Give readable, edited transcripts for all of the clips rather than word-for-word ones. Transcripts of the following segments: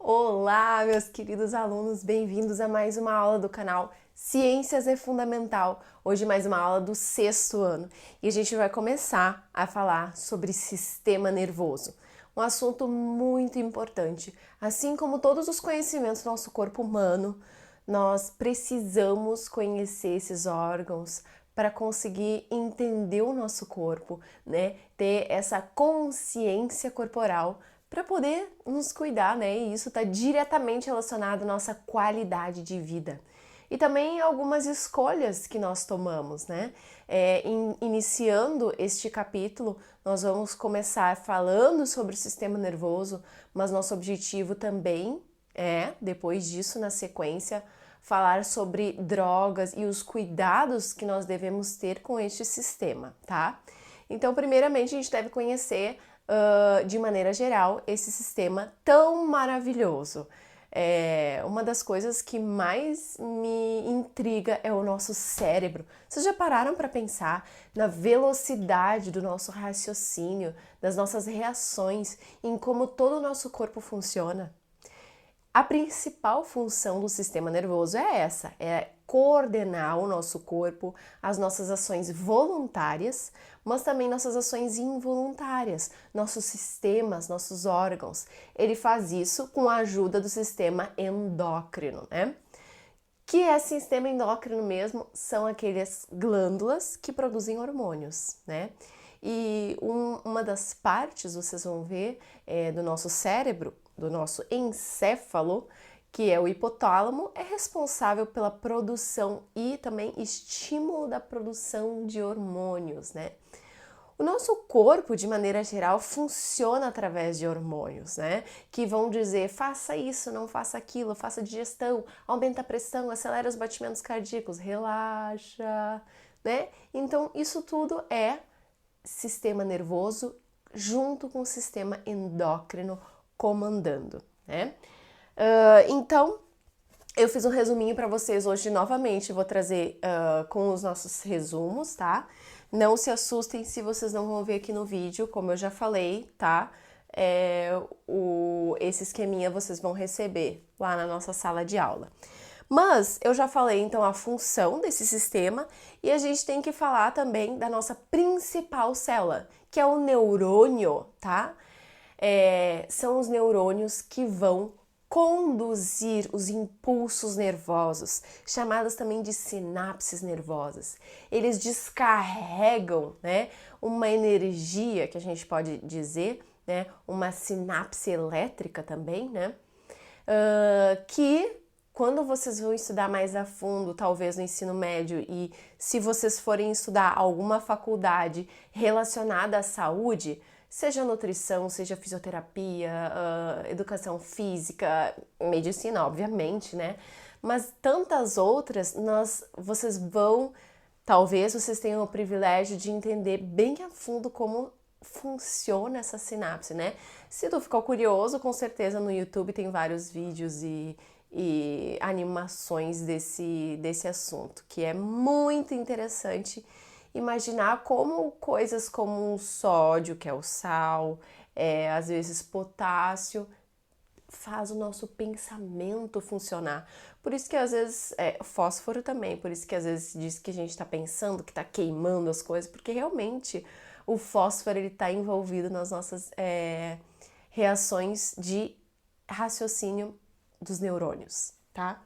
Olá, meus queridos alunos, bem-vindos a mais uma aula do canal Ciências é Fundamental. Hoje mais uma aula do sexto ano e a gente vai começar a falar sobre sistema nervoso, um assunto muito importante. Assim como todos os conhecimentos do nosso corpo humano, nós precisamos conhecer esses órgãos para conseguir entender o nosso corpo, né? Ter essa consciência corporal para poder nos cuidar, né? E isso está diretamente relacionado à nossa qualidade de vida. E também algumas escolhas que nós tomamos, né? Iniciando este capítulo, nós vamos começar falando sobre o sistema nervoso, mas nosso objetivo também depois disso, na sequência, falar sobre drogas e os cuidados que nós devemos ter com este sistema, tá? Então, primeiramente, a gente deve conhecer de maneira geral, esse sistema tão maravilhoso. Uma das coisas que mais me intriga é o nosso cérebro. Vocês já pararam para pensar na velocidade do nosso raciocínio, das nossas reações, em como todo o nosso corpo funciona? A principal função do sistema nervoso é essa, é coordenar o nosso corpo, as nossas ações voluntárias, mas também nossas ações involuntárias, nossos sistemas, nossos órgãos. Ele faz isso com a ajuda do sistema endócrino, né? Que é sistema endócrino mesmo? São aquelas glândulas que produzem hormônios, né? E uma das partes, vocês vão ver, do nosso cérebro, do nosso encéfalo, que é o hipotálamo, é responsável pela produção e também estímulo da produção de hormônios, né? O nosso corpo, de maneira geral, funciona através de hormônios, né? Que vão dizer, faça isso, não faça aquilo, faça digestão, aumenta a pressão, acelera os batimentos cardíacos, relaxa, né? Então, isso tudo é sistema nervoso junto com o sistema endócrino comandando, né? Então, eu fiz um resuminho para vocês hoje novamente, vou trazer com os nossos resumos, tá? Não se assustem se vocês não vão ver aqui no vídeo, como eu já falei, tá? Esse esqueminha vocês vão receber lá na nossa sala de aula. Mas eu já falei então a função desse sistema e a gente tem que falar também da nossa principal célula, que é o neurônio, tá? São os neurônios que vão conduzir os impulsos nervosos, chamados também de sinapses nervosas. Eles descarregam, né, uma energia que a gente pode dizer, né, uma sinapse elétrica também, né, que quando vocês vão estudar mais a fundo, talvez no ensino médio, e se vocês forem estudar alguma faculdade relacionada à saúde, seja nutrição, seja fisioterapia, educação física, medicina, obviamente, né? Mas tantas outras, vocês vão, talvez vocês tenham o privilégio de entender bem a fundo como funciona essa sinapse, né? Se tu ficou curioso, com certeza no YouTube tem vários vídeos e animações desse assunto, que é muito interessante imaginar como coisas como o sódio, que é o sal, às vezes potássio, faz o nosso pensamento funcionar. Por isso que às vezes, fósforo também, por isso que às vezes diz que a gente está pensando que está queimando as coisas, porque realmente o fósforo ele está envolvido nas nossas reações de raciocínio dos neurônios, tá?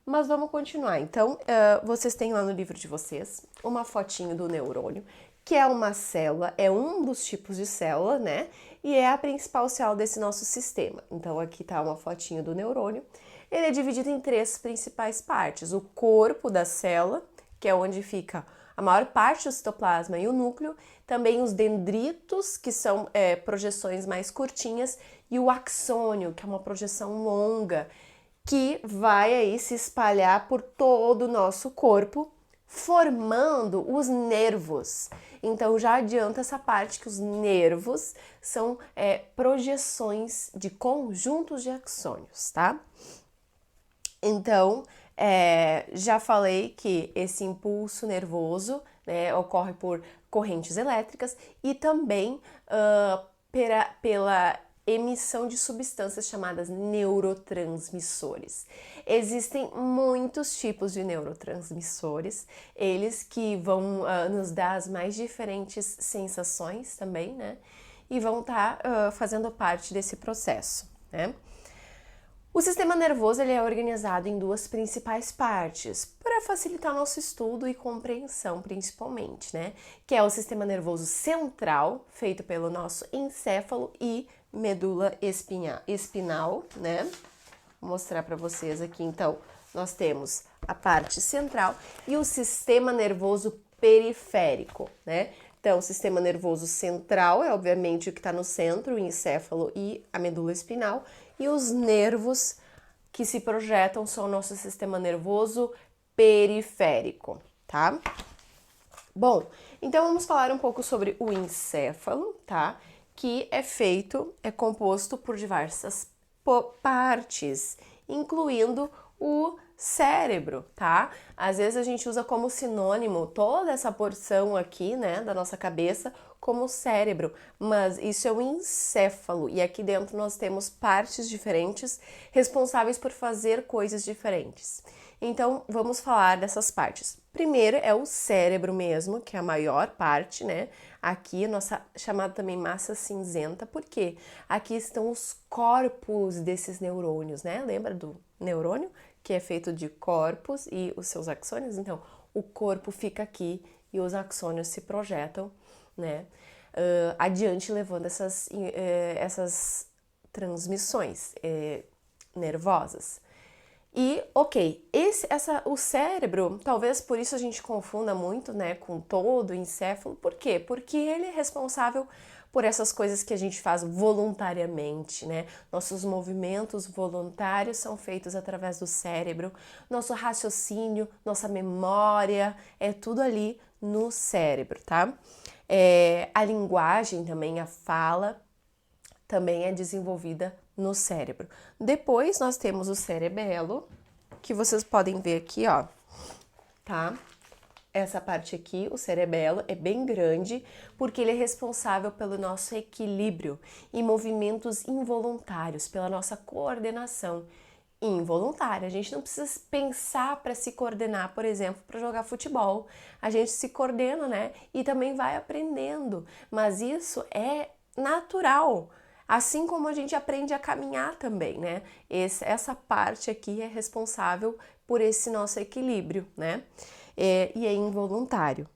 Mas vamos continuar. Então, vocês têm lá no livro de vocês uma fotinho do neurônio, que é uma célula, é um dos tipos de célula, né? E é a principal célula desse nosso sistema. Então, aqui tá uma fotinho do neurônio. Ele é dividido em três principais partes. O corpo da célula, que é onde fica a maior parte do citoplasma e o núcleo, também os dendritos, que são projeções mais curtinhas, e o axônio, que é uma projeção longa, que vai aí se espalhar por todo o nosso corpo, formando os nervos. Então já adianta essa parte que os nervos são projeções de conjuntos de axônios, tá? Então, já falei que esse impulso nervoso, né, ocorre por correntes elétricas e também pela emissão de substâncias chamadas neurotransmissores. Existem muitos tipos de neurotransmissores, eles que vão nos dar as mais diferentes sensações também, né? E vão estar fazendo parte desse processo, né? O sistema nervoso ele é organizado em duas principais partes, para facilitar nosso estudo e compreensão principalmente, né? Que é o sistema nervoso central, feito pelo nosso encéfalo e medula espinal, né? Vou mostrar para vocês aqui, então, nós temos a parte central e o sistema nervoso periférico, né? Então, o sistema nervoso central é, obviamente, o que está no centro, o encéfalo e a medula espinal, e os nervos que se projetam são o nosso sistema nervoso periférico, tá? Bom, então vamos falar um pouco sobre o encéfalo, tá? Que é composto por diversas partes, incluindo o cérebro, tá? Às vezes a gente usa como sinônimo toda essa porção aqui, né, da nossa cabeça como cérebro, mas isso é o encéfalo e aqui dentro nós temos partes diferentes responsáveis por fazer coisas diferentes. Então, vamos falar dessas partes. Primeiro é o cérebro mesmo, que é a maior parte, né? Aqui, nossa chamada também massa cinzenta, porque aqui estão os corpos desses neurônios, né? Lembra do neurônio? Que é feito de corpos e os seus axônios. Então, o corpo fica aqui e os axônios se projetam, né? Adiante, levando essas transmissões nervosas. E, ok, o cérebro, talvez por isso a gente confunda muito, né, com todo o encéfalo. Por quê? Porque ele é responsável por essas coisas que a gente faz voluntariamente, né? Nossos movimentos voluntários são feitos através do cérebro, nosso raciocínio, nossa memória, é tudo ali no cérebro, tá? A linguagem também, a fala, também é desenvolvida no cérebro. Depois nós temos o cerebelo, que vocês podem ver aqui, ó, tá? Essa parte aqui, o cerebelo, é bem grande porque ele é responsável pelo nosso equilíbrio e movimentos involuntários, pela nossa coordenação involuntária. A gente não precisa pensar para se coordenar, por exemplo, para jogar futebol. A gente se coordena, né? E também vai aprendendo, mas isso é natural. Assim como a gente aprende a caminhar também, né? Essa parte aqui é responsável por esse nosso equilíbrio, né? E é involuntário.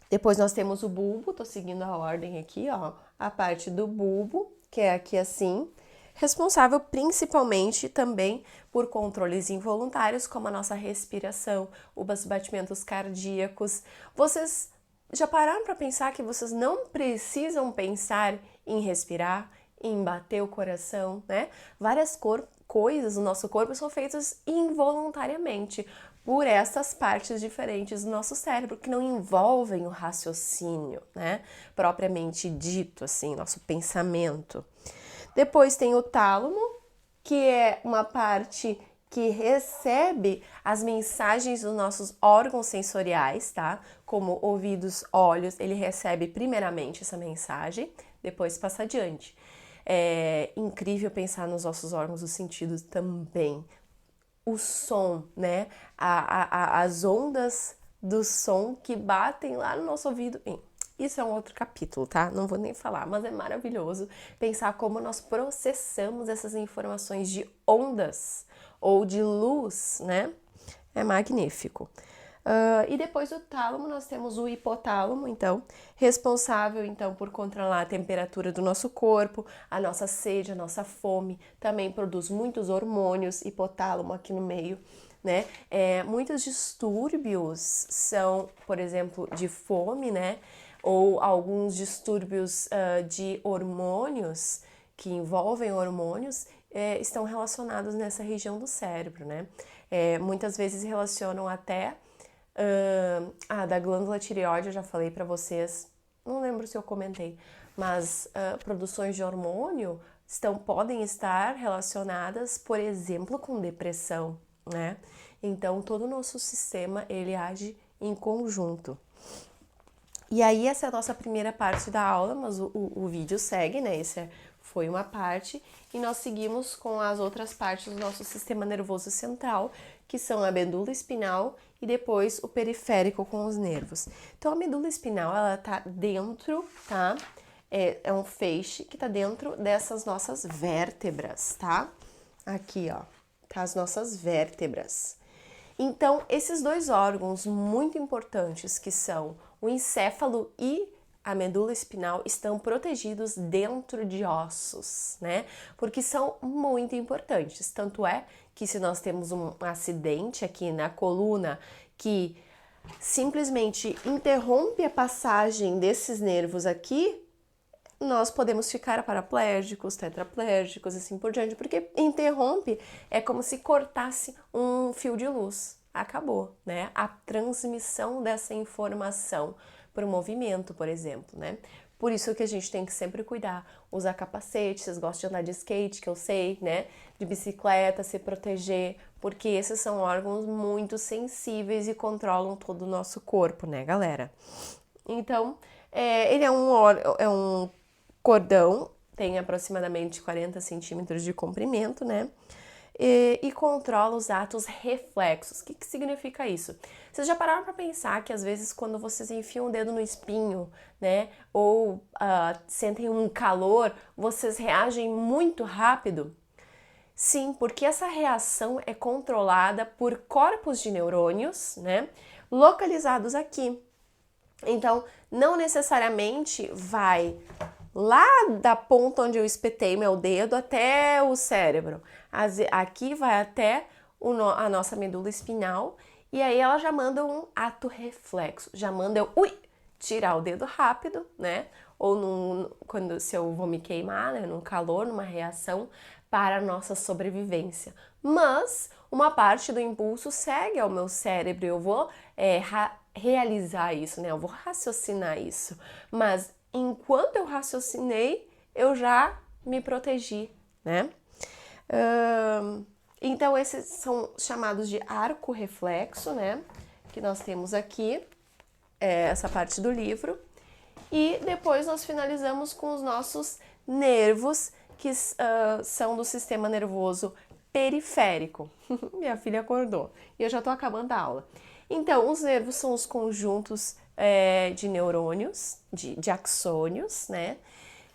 Depois nós temos o bulbo, tô seguindo a ordem aqui, ó. A parte do bulbo, que é aqui assim, responsável principalmente também por controles involuntários, como a nossa respiração, os batimentos cardíacos. Vocês já pararam para pensar que vocês não precisam pensar em respirar, em bater o coração, né? Várias coisas no nosso corpo são feitas involuntariamente por essas partes diferentes do nosso cérebro que não envolvem o raciocínio, né? Propriamente dito, assim, nosso pensamento. Depois tem o tálamo, que é uma parte que recebe as mensagens dos nossos órgãos sensoriais, tá? Como ouvidos, olhos, ele recebe primeiramente essa mensagem, depois passa adiante. É incrível pensar nos nossos órgãos dos sentidos também. O som, né? As ondas do som que batem lá no nosso ouvido. Isso é um outro capítulo, tá? Não vou nem falar, mas é maravilhoso pensar como nós processamos essas informações de ondas ou de luz, né? É magnífico. E depois do tálamo nós temos o hipotálamo, então, responsável então por controlar a temperatura do nosso corpo, a nossa sede, a nossa fome, também produz muitos hormônios, hipotálamo aqui no meio, né? Muitos distúrbios são, por exemplo, de fome, né? Ou alguns distúrbios de hormônios, que envolvem hormônios, estão relacionados nessa região do cérebro, né? Muitas vezes relacionam até da glândula tireoide, eu já falei para vocês, não lembro se eu comentei, mas produções de hormônio podem estar relacionadas, por exemplo, com depressão, né? Então, todo o nosso sistema, ele age em conjunto. E aí, essa é a nossa primeira parte da aula, mas o vídeo segue, né? Esse foi uma parte, e nós seguimos com as outras partes do nosso sistema nervoso central, que são a medula espinhal e depois o periférico com os nervos. Então, a medula espinal, ela tá dentro, tá? É um feixe que tá dentro dessas nossas vértebras, tá? Aqui, ó, tá as nossas vértebras. Então, esses dois órgãos muito importantes, que são o encéfalo e a medula espinal, estão protegidos dentro de ossos, né? Porque são muito importantes. Tanto é que se nós temos um acidente aqui na coluna que simplesmente interrompe a passagem desses nervos aqui, nós podemos ficar paraplégicos, tetraplégicos, assim por diante, porque interrompe é como se cortasse um fio de luz. Acabou, né? A transmissão dessa informação por movimento, por exemplo, né? Por isso que a gente tem que sempre cuidar, usar capacete, vocês gostam de andar de skate, que eu sei, né? De bicicleta, se proteger, porque esses são órgãos muito sensíveis e controlam todo o nosso corpo, né, galera? Então, ele é um cordão, tem aproximadamente 40 centímetros de comprimento, né? E controla os atos reflexos. O que significa isso? Vocês já pararam para pensar que às vezes quando vocês enfiam o dedo no espinho, né, ou sentem um calor, vocês reagem muito rápido? Sim, porque essa reação é controlada por corpos de neurônios, né, localizados aqui. Então, não necessariamente vai lá da ponta onde eu espetei meu dedo até o cérebro. Aqui vai até a nossa medula espinhal e aí ela já manda um ato reflexo, já manda eu tirar o dedo rápido, né? Ou se eu vou me queimar, né? Num calor, numa reação para a nossa sobrevivência. Mas uma parte do impulso segue ao meu cérebro, eu vou realizar isso, né? Eu vou raciocinar isso. Mas enquanto eu raciocinei, eu já me protegi, né? Então, esses são chamados de arco reflexo, né? Que nós temos aqui, essa parte do livro. E depois nós finalizamos com os nossos nervos, que são do sistema nervoso periférico. Minha filha acordou e eu já tô acabando a aula. Então, os nervos são os conjuntos de neurônios, de axônios, né?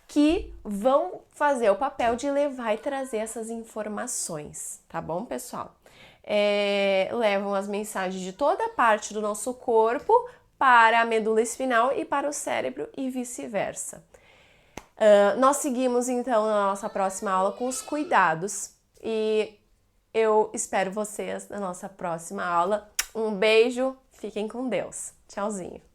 Que vão fazer o papel de levar e trazer essas informações, tá bom, pessoal? Levam as mensagens de toda a parte do nosso corpo para a medula espinal e para o cérebro e vice-versa. Nós seguimos então na nossa próxima aula com os cuidados e eu espero vocês na nossa próxima aula. Um beijo, fiquem com Deus. Tchauzinho.